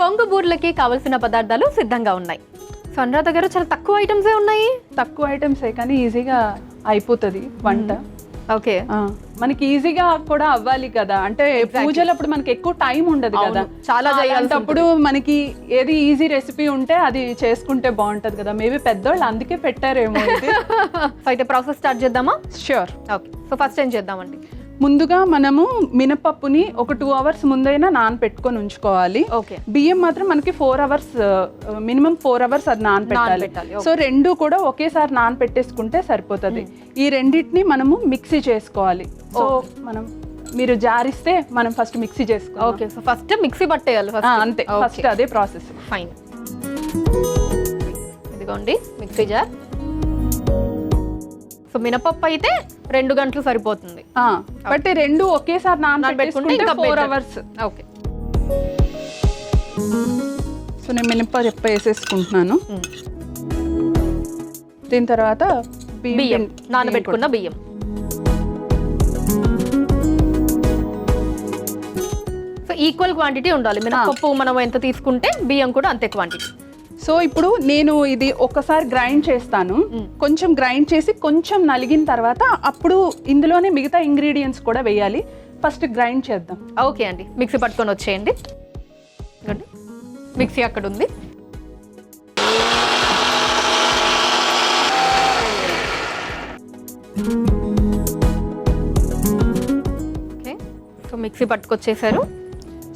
పొంగు బూర్లకి కావలసిన పదార్థాలు సిద్ధంగా ఉన్నాయి. సో అనురాధ గారు, చాలా తక్కువ ఐటమ్సే ఉన్నాయి. తక్కువ ఐటమ్సే కానీ ఈజీగా అయిపోతుంది వంట. ఓకే, మనకి ఈజీగా కూడా అవ్వాలి కదా, అంటే పూజలప్పుడు మనకి ఎక్కువ టైం ఉండదు కదా, చాలా చేయాల్సినప్పుడు మనకి ఏది ఈజీ రెసిపీ ఉంటే అది చేసుకుంటే బాగుంటది కదా. మేబీ పెద్దవాళ్ళు అందుకే పెట్టారేమో. సో అయితే ప్రాసెస్ స్టార్ట్ చేద్దామా? ష్యూర్. ఓకే, సో ఫస్ట్ ఏం చేద్దామండి? ముందుగా మనము మినపప్పుని ఒక 2 hours ముందైనా నానపెట్టుకొని ఉంచుకోవాలి. ఓకే, బియ్యం మాత్రం మనకి 4 hours, మినిమం 4 hours అది నానపెట్టాలి. సో రెండు కూడా ఒకేసారి నానపెట్టేసుకుంటే సరిపోతుంది. ఈ రెండింటిని మనము మిక్సీ చేసుకోవాలి. సో మనం మీరు జారిస్తే మనం ఫస్ట్ మిక్సీ చేసుకోవాలి. ఓకే, సో ఫస్ట్ మిక్సీ పట్టేయాలి. అంతే, ఫస్ట్ అదే ప్రాసెస్. ఫైన్. ఇదిగోండి మిక్సీ జార్. సో మినపప్పు అయితే 2 గంటలు సరిపోతుంది. బట్ రెండు ఒకేసారి నానబెట్టుకుంటే 4 hours. ఓకే, సో నేను మినపప్పు వేసేసుకుంటున్నాను. దీని తర్వాత బియ్యం, నానబెట్టుకున్న బియ్యం. సో ఈక్వల్ క్వాంటిటీ ఉండాలి. మినపప్పు మనం ఎంత తీసుకుంటే బియ్యం కూడా అంతే క్వాంటిటీ. సో ఇప్పుడు నేను ఇది ఒకసారి గ్రైండ్ చేస్తాను. కొంచెం గ్రైండ్ చేసి కొంచెం నలిగిన తర్వాత అప్పుడు ఇందులోనే మిగతా ఇంగ్రీడియంట్స్ కూడా వేయాలి. ఫస్ట్ గ్రైండ్ చేద్దాం. ఓకే అండి, మిక్సీ పట్టుకొని వచ్చేయండి. మిక్సీ అక్కడ ఉంది. ఓకే, సో మిక్సీ పట్టుకొచ్చేసారు.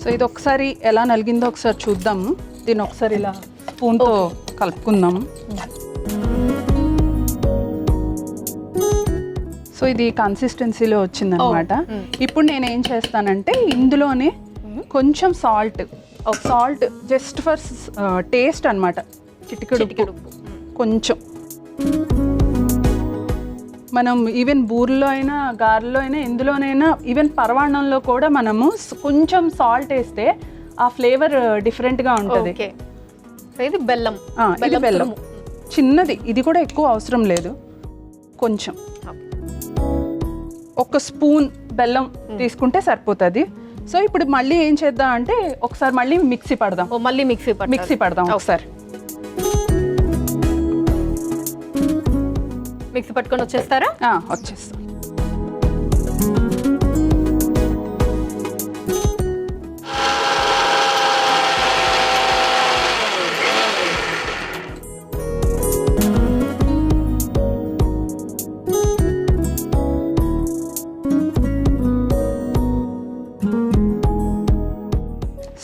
సో ఇది ఒకసారి ఎలా నలిగిందో ఒకసారి చూద్దాము. దీన్ని ఒకసారి ఇలా స్పూన్తో కలుపుకుందాము. సో ఇది కన్సిస్టెన్సీలో వచ్చిందనమాట. ఇప్పుడు నేను ఏం చేస్తానంటే ఇందులోనే కొంచెం సాల్ట్ జస్ట్ ఫర్ టేస్ట్ అనమాట, చిటికెడు కొంచెం. మనం ఈవెన్ బూరెలో అయినా గారెలో అయినా ఎందులోనైనా ఈవెన్ పరవాణంలో కూడా మనము కొంచెం సాల్ట్ వేస్తే ఆ ఫ్లేవర్ డిఫరెంట్గా ఉంటుంది. ఇది బెల్లం. ఇది బెల్లం చిన్నది, ఇది కూడా ఎక్కువ అవసరం లేదు. కొంచెం ఒక స్పూన్ బెల్లం తీసుకుంటే సరిపోతుంది. సో ఇప్పుడు మళ్ళీ ఏం చేద్దాం అంటే ఒకసారి మళ్ళీ మిక్సీ పడదాం. మళ్ళీ మిక్సీ పడదాం ఒకసారి. మిక్సీ పట్టుకొని వచ్చేస్తారా? వచ్చేస్తాం.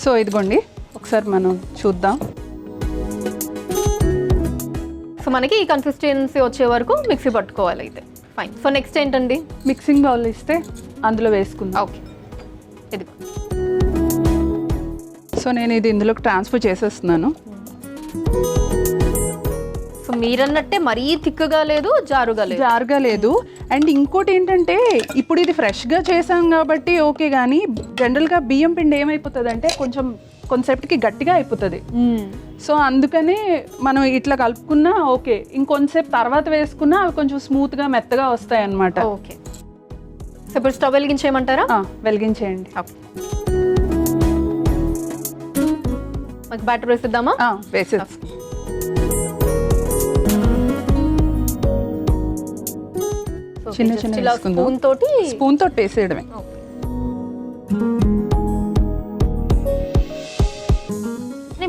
సో ఇదిగోండి, ఒకసారి మనం చూద్దాం. సో మనకి ఈ కన్సిస్టెన్సీ వచ్చే వరకు మిక్సీ పట్టుకోవాలి. అయితే ఫైన్. సో నెక్స్ట్ ఏంటండి? మిక్సింగ్ బౌల్ ఇస్తే అందులో వేసుకుందాం. ఓకే, ఇది. సో నేను ఇది ఇందులోకి ట్రాన్స్ఫర్ చేసేస్తున్నాను. సో మీరన్నట్టే మరీ థిక్గా లేదు, జారుగా లేదు. అండ్ ఇంకోటి ఏంటంటే ఇప్పుడు ఇది ఫ్రెష్గా చేసాం కాబట్టి ఓకే, కానీ జనరల్గా బియ్యం పిండి ఏమైపోతుంది అంటే కొంచెంసేపటికి గట్టిగా అయిపోతుంది. సో అందుకనే మనం ఇట్లా కలుపుకున్నా ఓకే, ఇంకొంతసేపు తర్వాత వేసుకున్నా అవి కొంచెం స్మూత్గా మెత్తగా వస్తాయి అన్నమాట. ఓకే, సో ఇప్పుడు స్టవ్ వెలిగించేయమంటారా? వెలిగించేయండి. మాకు బ్యాటర్ వేసిద్దామా? వేసేద్దాం. చిన్న స్పూన్ తోటి వేసేయడమే.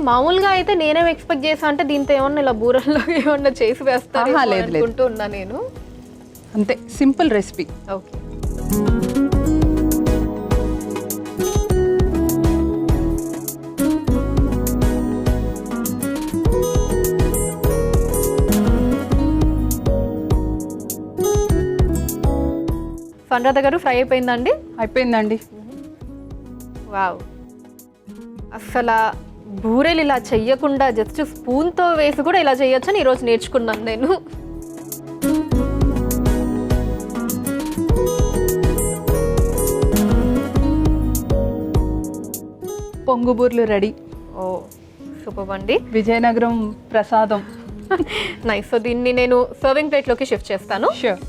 మామూలుగా అయితే నేనేం ఎక్స్పెక్ట్ చేసా అంటే దీంతో ఏమన్నా ఇలా బూరల్లో ఏమన్నా చేసి వేస్తాను అనుకుంటున్నా నేను. అంతే, సింపుల్ రెసిపీ. ఓకే, అనురాధ గారు, ఫ్రై అయిపోయిందండి? అయిపోయిందండి. వావ్, అసలు బూరెలు ఇలా చెయ్యకుండా జస్ట్ స్పూన్తో వేసి కూడా ఇలా చేయొచ్చని ఈరోజు నేర్చుకున్నాను నేను. పొంగు బూరెలు రెడీ. ఓ సూపర్ అండి. విజయనగరం ప్రసాదం. నైస్. సో దీన్ని నేను సర్వింగ్ ప్లేట్లోకి షిఫ్ట్ చేస్తాను. షూర్.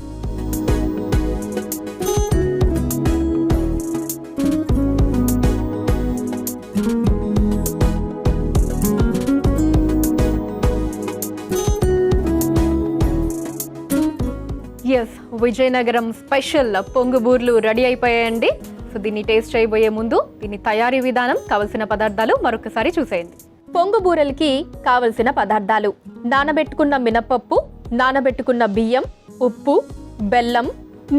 ఎస్, విజయనగరం స్పెషల్ పొంగు బూర్లు రెడీ అయిపోయాయండి. సో దీన్ని టేస్ట్ చేయబోయే ముందు దీని తయారీ విధానం, కావలసిన పదార్థాలు మరొకసారి చూసేయండి. పొంగు బూరెలకి కావలసిన పదార్థాలు: నానబెట్టుకున్న మినపప్పు, నానబెట్టుకున్న బియ్యం, ఉప్పు, బెల్లం,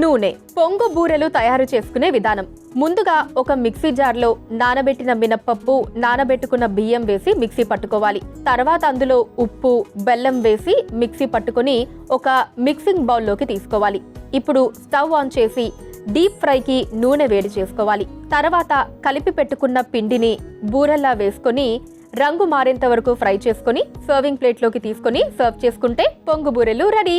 నూనె. పొంగు బూరెలు తయారు చేసుకునే విధానం: ముందుగా ఒక మిక్సీ జార్లో నానబెట్టిన మినపప్పు, నానబెట్టుకున్న బియ్యం వేసి మిక్సీ పట్టుకోవాలి. తర్వాత అందులో ఉప్పు, బెల్లం వేసి మిక్సీ పట్టుకొని ఒక మిక్సింగ్ బౌల్లోకి తీసుకోవాలి. ఇప్పుడు స్టవ్ ఆన్ చేసి డీప్ ఫ్రైకి నూనె వేడి చేసుకోవాలి. తర్వాత కలిపి పెట్టుకున్న పిండిని బూరెల్లా వేసుకొని రంగు మారేంత వరకు ఫ్రై చేసుకొని సర్వింగ్ ప్లేట్లోకి తీసుకొని సర్వ్ చేసుకుంటే పొంగు బూరెలు రెడీ.